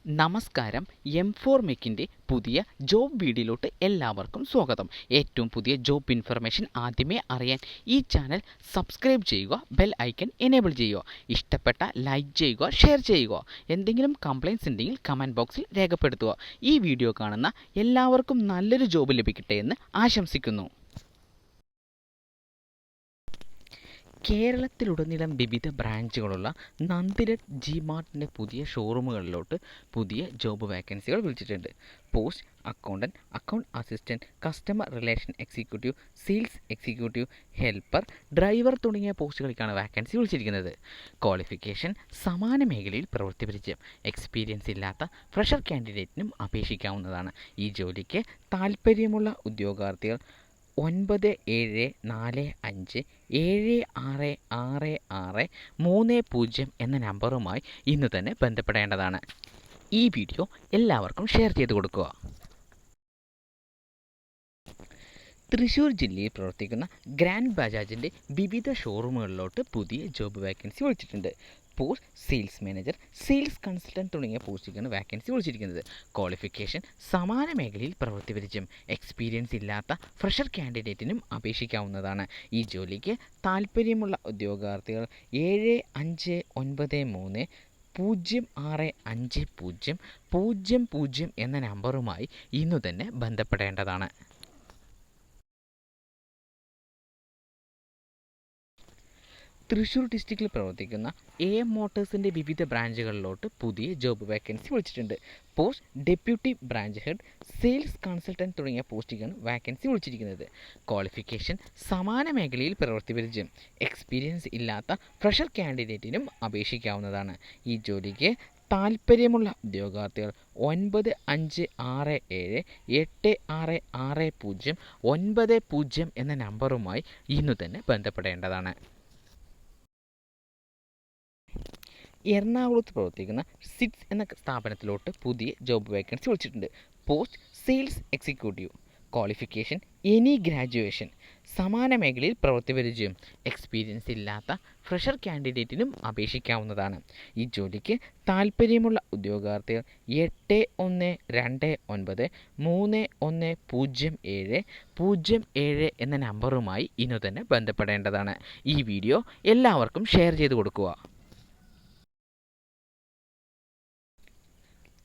നമസ്കാരം. M4MECന്റെ പുതിയ ജോബ് വീഡിയോയിലോട്ട് എല്ലാവർക്കും സ്വാഗതം. ഏറ്റവും പുതിയ ജോബ് ഇൻഫർമേഷൻ ആദ്യമേ അറിയാൻ ഈ ചാനൽ സബ്സ്ക്രൈബ് ചെയ്യുക, ബെൽ ഐക്കൺ എനേബിൾ ചെയ്യുക. ഇഷ്ടപ്പെട്ട ലൈക്ക് ചെയ്യുക, ഷെയർ ചെയ്യുക. എന്തെങ്കിലും കംപ്ലയിൻസ് ഉണ്ടെങ്കിൽ കമൻറ്റ് ബോക്സിൽ രേഖപ്പെടുത്തുക. ഈ വീഡിയോ കാണുന്ന എല്ലാവർക്കും നല്ലൊരു ജോബ് ലഭിക്കട്ടെ എന്ന് ആശംസിക്കുന്നു. കേരളത്തിലുടനീളം വിവിധ ബ്രാഞ്ചുകളുള്ള നന്ദിരത്ത് ജിമാർട്ടിൻ്റെ പുതിയ ഷോറൂമുകളിലോട്ട് പുതിയ ജോബ് വാക്കൻസികൾ വിളിച്ചിട്ടുണ്ട്. Post accountant, account assistant, customer relation executive, sales executive, helper, driver തുടങ്ങിയ പോസ്റ്റുകൾക്കാണ് വാക്കൻസി വിളിച്ചിരിക്കുന്നത്. ക്വാളിഫിക്കേഷൻ സമാന മേഖലയിൽ പ്രവൃത്തി പരിചയം. എക്സ്പീരിയൻസ് ഇല്ലാത്ത ഫ്രഷർ കാൻഡിഡേറ്റിനും അപേക്ഷിക്കാവുന്നതാണ്. ഈ ജോലിക്ക് താൽപ്പര്യമുള്ള ഉദ്യോഗാർത്ഥികൾ 9745766630 എന്ന നമ്പറുമായി ഇന്ന് തന്നെ ബന്ധപ്പെടേണ്ടതാണ്. ഈ വീഡിയോ എല്ലാവർക്കും ഷെയർ ചെയ്ത് കൊടുക്കുക. തൃശ്ശൂർ ജില്ലയിൽ പ്രവർത്തിക്കുന്ന ഗ്രാൻഡ് ബജാജിൻ്റെ വിവിധ ഷോറൂമുകളിലോട്ട് പുതിയ ജോബ് വാക്കൻസി വിളിച്ചിട്ടുണ്ട്. Post sales manager, sales consultant തുടങ്ങിയ പോസ്റ്റിലേക്കാണ് വാക്കൻസി വിളിച്ചിരിക്കുന്നത്. ക്വാളിഫിക്കേഷൻ സമാന മേഖലയിൽ പ്രവൃത്തി പരിചയം. എക്സ്പീരിയൻസ് ഇല്ലാത്ത ഫ്രഷർ കാൻഡിഡേറ്റിനും അപേക്ഷിക്കാവുന്നതാണ്. ഈ ജോലിക്ക് താൽപ്പര്യമുള്ള ഉദ്യോഗാർത്ഥികൾ 7593 എന്ന നമ്പറുമായി ഇന്നു തന്നെ ബന്ധപ്പെടേണ്ടതാണ്. തൃശ്ശൂർ ഡിസ്ട്രിക്റ്റിൽ പ്രവർത്തിക്കുന്ന AM മോട്ടോഴ്സിൻ്റെ വിവിധ ബ്രാഞ്ചുകളിലോട്ട് പുതിയ ജോബ് വാക്കൻസി വിളിച്ചിട്ടുണ്ട്. Post deputy branch head, sales consultant തുടങ്ങിയ പോസ്റ്റിലേക്കാണ് വാക്കൻസി വിളിച്ചിരിക്കുന്നത്. ക്വാളിഫിക്കേഷൻ സമാന മേഖലയിൽ പ്രവൃത്തി പരിചയം. എക്സ്പീരിയൻസ് ഇല്ലാത്ത ഫ്രഷർ കാൻഡിഡേറ്റിനും അപേക്ഷിക്കാവുന്നതാണ്. ഈ ജോലിക്ക് താൽപ്പര്യമുള്ള ഉദ്യോഗാർത്ഥികൾ 9567866090 എന്ന നമ്പറുമായി ഇന്നു തന്നെ ബന്ധപ്പെടേണ്ടതാണ്. എറണാകുളത്ത് പ്രവർത്തിക്കുന്ന സിക്സ് എന്ന സ്ഥാപനത്തിലോട്ട് പുതിയ ജോബ് വേക്കൻസി വിളിച്ചിട്ടുണ്ട്. Post sales executive. Qualification any graduation. സമാന മേഖലയിൽ പ്രവൃത്തി പരിചയം. എക്സ്പീരിയൻസ് ഇല്ലാത്ത ഫ്രഷർ കാൻഡിഡേറ്റിനും അപേക്ഷിക്കാവുന്നതാണ്. ഈ ജോലിക്ക് താൽപ്പര്യമുള്ള ഉദ്യോഗാർത്ഥികൾ 8129310707 എന്ന നമ്പറുമായി ഇന്നു തന്നെ ബന്ധപ്പെടേണ്ടതാണ്. ഈ വീഡിയോ എല്ലാവർക്കും ഷെയർ ചെയ്ത് കൊടുക്കുക.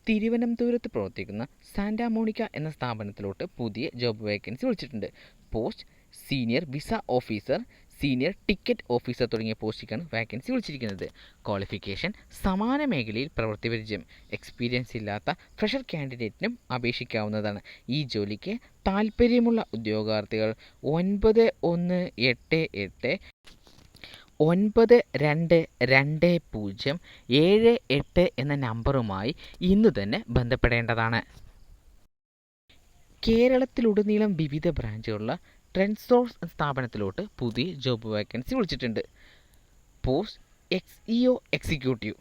തിരുവനന്തപുരത്ത് പ്രവർത്തിക്കുന്ന സാന്റാ മോണിക്ക എന്ന സ്ഥാപനത്തിലോട്ട് പുതിയ ജോബ് വേക്കൻസി വിളിച്ചിട്ടുണ്ട്. Post senior visa officer, senior ticket officer തുടങ്ങിയ പോസ്റ്റിലേക്കാണ് വാക്കൻസി വിളിച്ചിരിക്കുന്നത്. ക്വാളിഫിക്കേഷൻ സമാന മേഖലയിൽ പ്രവൃത്തി പരിചയം. എക്സ്പീരിയൻസ് ഇല്ലാത്ത ഫ്രഷർ കാൻഡിഡേറ്റിനും അപേക്ഷിക്കാവുന്നതാണ്. ഈ ജോലിക്ക് താൽപ്പര്യമുള്ള ഉദ്യോഗാർത്ഥികൾ 9188922078 എന്ന നമ്പറുമായി ഇന്നു തന്നെ ബന്ധപ്പെടേണ്ടതാണ്. കേരളത്തിലുടനീളം വിവിധ ബ്രാഞ്ചുകളുള്ള ട്രെൻഡ്സോഴ്സ് സ്ഥാപനത്തിലോട്ട് പുതിയ ജോബ് വാക്കൻസി വിളിച്ചിട്ടുണ്ട്. Post XEO executive.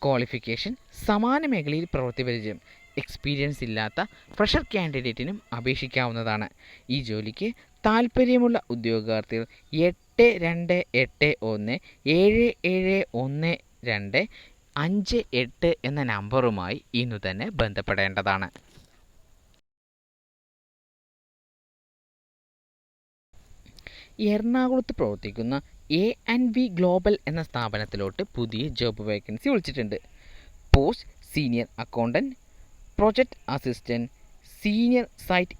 ക്വാളിഫിക്കേഷൻ സമാന മേഖലയിൽ പ്രവൃത്തി പരിചയം. എക്സ്പീരിയൻസ് ഇല്ലാത്ത ഫ്രഷർ കാൻഡിഡേറ്റിനും അപേക്ഷിക്കാവുന്നതാണ്. ഈ ജോലിക്ക് താൽപ്പര്യമുള്ള ഉദ്യോഗാർത്ഥികൾ 8281771258 എന്ന നമ്പറുമായി ഇന്നു തന്നെ ബന്ധപ്പെടേണ്ടതാണ്. എറണാകുളത്ത് പ്രവർത്തിക്കുന്ന A&V ഗ്ലോബൽ എന്ന സ്ഥാപനത്തിലോട്ട് പുതിയ ജോബ് വേക്കൻസി വിളിച്ചിട്ടുണ്ട്. Post senior accountant, project assistant, senior site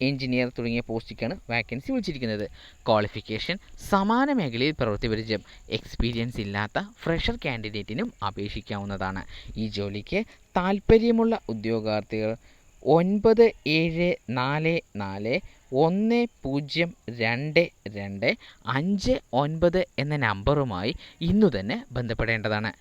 engineer തുടങ്ങിയ പോസ്റ്റിലേക്കാണ് വാക്കൻസി വിളിച്ചിരിക്കുന്നത്. ക്വാളിഫിക്കേഷൻ സമാന മേഖലയിൽ പ്രവൃത്തി പരിചയം. എക്സ്പീരിയൻസ് ഇല്ലാത്ത ഫ്രഷർ കാൻഡിഡേറ്റിനും അപേക്ഷിക്കാവുന്നതാണ്. ഈ ജോലിക്ക് താൽപ്പര്യമുള്ള ഉദ്യോഗാർത്ഥികൾ 9744102259 എന്ന നമ്പറുമായി ഇന്നു തന്നെ ബന്ധപ്പെടേണ്ടതാണ്.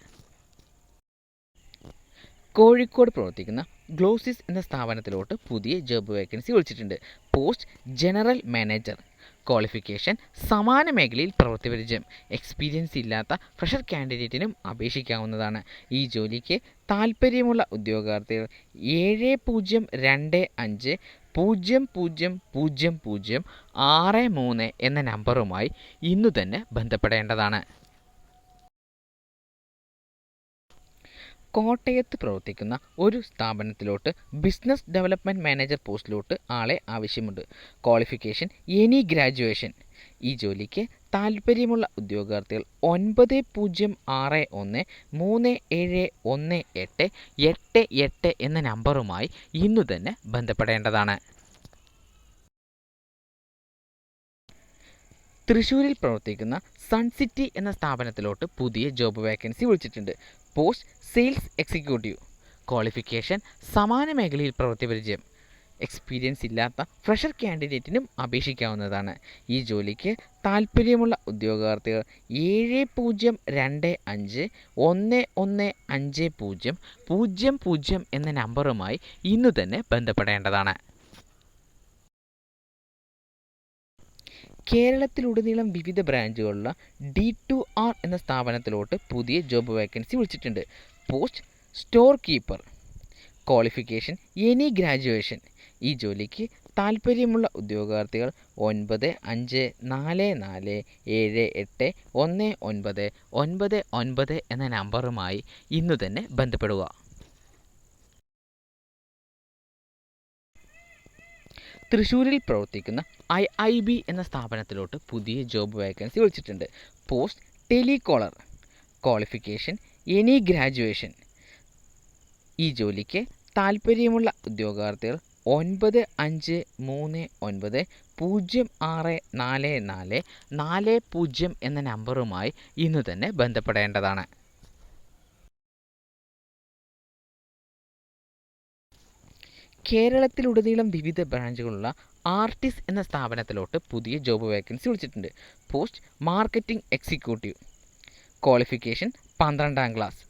കോഴിക്കോട് പ്രവർത്തിക്കുന്ന ഗ്ലോസിസ് എന്ന സ്ഥാപനത്തിലോട്ട് പുതിയ ജോബ് വേക്കൻസി വിളിച്ചിട്ടുണ്ട്. Post general manager. ക്വാളിഫിക്കേഷൻ സമാന മേഖലയിൽ പ്രവൃത്തി പരിചയം. എക്സ്പീരിയൻസ് ഇല്ലാത്ത ഫ്രഷർ കാൻഡിഡേറ്റിനും അപേക്ഷിക്കാവുന്നതാണ്. ഈ ജോലിക്ക് താൽപ്പര്യമുള്ള ഉദ്യോഗാർത്ഥികൾ 7025000063 എന്ന നമ്പറുമായി ഇന്നു തന്നെ ബന്ധപ്പെടേണ്ടതാണ്. കോട്ടയത്ത് പ്രവർത്തിക്കുന്ന ഒരു സ്ഥാപനത്തിലോട്ട് ബിസിനസ് ഡെവലപ്മെൻറ്റ് മാനേജർ പോസ്റ്റിലോട്ട് ആളെ ആവശ്യമുണ്ട്. Qualification any graduation. ഈ ജോലിക്ക് താൽപ്പര്യമുള്ള ഉദ്യോഗാർത്ഥികൾ 9061371888 എന്ന നമ്പറുമായി ഇന്നു തന്നെ ബന്ധപ്പെടേണ്ടതാണ്. തൃശ്ശൂരിൽ പ്രവർത്തിക്കുന്ന സൺസിറ്റി എന്ന സ്ഥാപനത്തിലോട്ട് പുതിയ ജോബ് വേക്കൻസി വിളിച്ചിട്ടുണ്ട്. Post sales executive. ക്വാളിഫിക്കേഷൻ സമാന മേഖലയിൽ പ്രവൃത്തി പരിചയം. എക്സ്പീരിയൻസ് ഇല്ലാത്ത ഫ്രഷർ കാൻഡിഡേറ്റിനും അപേക്ഷിക്കാവുന്നതാണ്. ഈ ജോലിക്ക് താൽപ്പര്യമുള്ള ഉദ്യോഗാർത്ഥികൾ 7025115000 എന്ന നമ്പറുമായി ഇന്നു തന്നെ ബന്ധപ്പെടേണ്ടതാണ്. കേരളത്തിലുടനീളം വിവിധ ബ്രാഞ്ചുകളുള്ള D2R എന്ന സ്ഥാപനത്തിലോട്ട് പുതിയ ജോബ് വേക്കൻസി വിളിച്ചിട്ടുണ്ട്. Post store keeper. Qualification any graduation. ഈ ജോലിക്ക് താൽപ്പര്യമുള്ള ഉദ്യോഗാർത്ഥികൾ 9544781999 എന്ന നമ്പറുമായി ഇന്നു തന്നെ ബന്ധപ്പെടുക. തൃശ്ശൂരിൽ പ്രവർത്തിക്കുന്ന IIB എന്ന സ്ഥാപനത്തിലോട്ട് പുതിയ ജോബ് വേക്കൻസി വിളിച്ചിട്ടുണ്ട്. Post telecaller. Qualification any graduation. ഈ ജോലിക്ക് താൽപ്പര്യമുള്ള ഉദ്യോഗാർത്ഥികൾ 9539064440 എന്ന നമ്പറുമായി ഇന്നു തന്നെ ബന്ധപ്പെടേണ്ടതാണ്. കേരളത്തിലുടനീളം വിവിധ ബ്രാഞ്ചുകളുള്ള ആർട്ടിസ് എന്ന സ്ഥാപനത്തിലോട്ട് പുതിയ ജോബ് വേക്കൻസി വിളിച്ചിട്ടുണ്ട്. Post marketing executive. Qualification 12ാം class.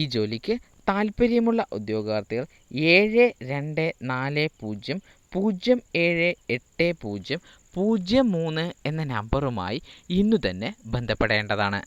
ഈ ജോലിക്ക് താൽപ്പര്യമുള്ള ഉദ്യോഗാർത്ഥികൾ 7240078003 എന്ന നമ്പറുമായി ഇന്നു തന്നെ ബന്ധപ്പെടേണ്ടതാണ്.